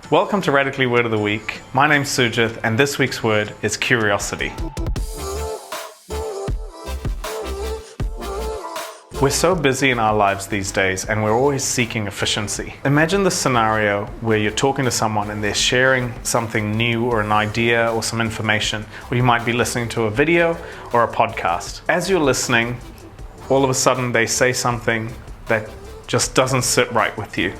Welcome to Radically Word of the Week. My name's Sujith, and this week's word is curiosity. We're so busy in our lives these days, and we're always seeking efficiency. Imagine the scenario where you're talking to someone and they're sharing something new or an idea or some information, or you might be listening to a video or a podcast. As you're listening, all of a sudden they say something that just doesn't sit right with you.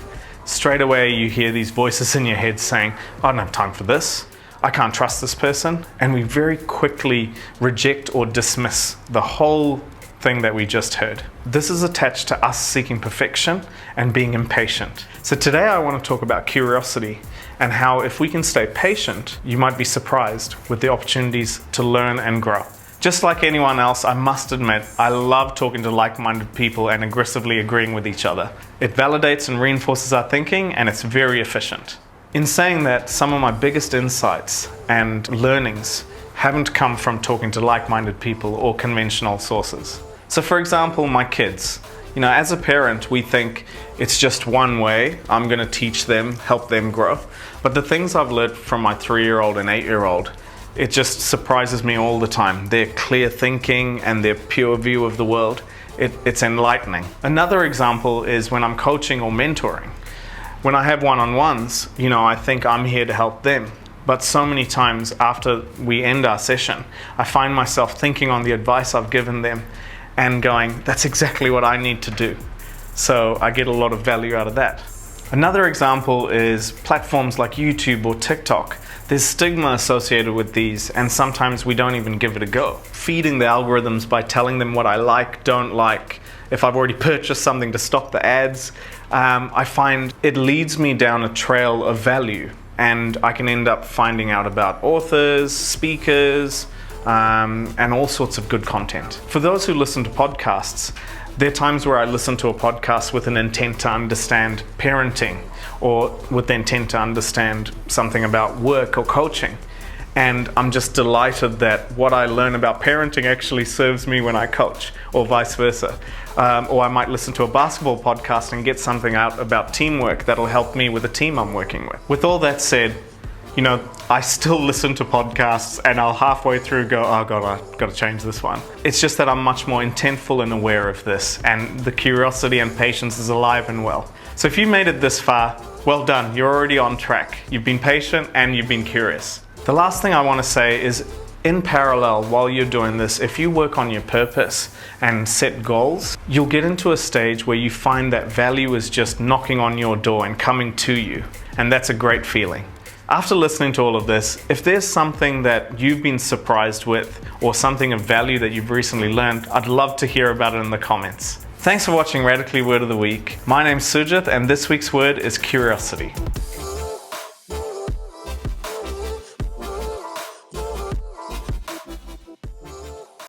Straight away you hear these voices in your head saying, I don't have time for this, I can't trust this person, and we very quickly reject or dismiss the whole thing that we just heard. This is attached to us seeking perfection and being impatient. So today I want to talk about curiosity and how if we can stay patient, you might be surprised with the opportunities to learn and grow. Just like anyone else, I must admit, I love talking to like-minded people and aggressively agreeing with each other. It validates and reinforces our thinking, and it's very efficient. In saying that, some of my biggest insights and learnings haven't come from talking to like-minded people or conventional sources. So for example, my kids. As a parent, we think it's just one way. I'm going to teach them, help them grow. But the things I've learned from my 3-year-old and 8-year-old, it just surprises me all the time. Their clear thinking and their pure view of the world, it's enlightening. Another example is when I'm coaching or mentoring. When I have one-on-ones, I think I'm here to help them. But so many times after we end our session, I find myself thinking on the advice I've given them and going, that's exactly what I need to do. So I get a lot of value out of that. Another example is platforms like YouTube or TikTok. There's stigma associated with these, and sometimes we don't even give it a go. Feeding the algorithms by telling them what I like, don't like. If I've already purchased something, to stop the ads, I find it leads me down a trail of value, and I can end up finding out about authors, speakers, and all sorts of good content. For those who listen to podcasts, there are times where I listen to a podcast with an intent to understand parenting or with the intent to understand something about work or coaching. And I'm just delighted that what I learn about parenting actually serves me when I coach, or vice versa. Or I might listen to a basketball podcast and get something out about teamwork that'll help me with the team I'm working with. With all that said, I still listen to podcasts and I'll halfway through go, oh God, I've got to change this one. It's just that I'm much more intentful and aware of this, and the curiosity and patience is alive and well. So if you made it this far, well done, you're already on track. You've been patient and you've been curious. The last thing I want to say is, in parallel, while you're doing this, if you work on your purpose and set goals, you'll get into a stage where you find that value is just knocking on your door and coming to you, and that's a great feeling. After listening to all of this, if there's something that you've been surprised with or something of value that you've recently learned, I'd love to hear about it in the comments. Thanks for watching Radically Word of the Week. My name's Sujith, and this week's word is curiosity.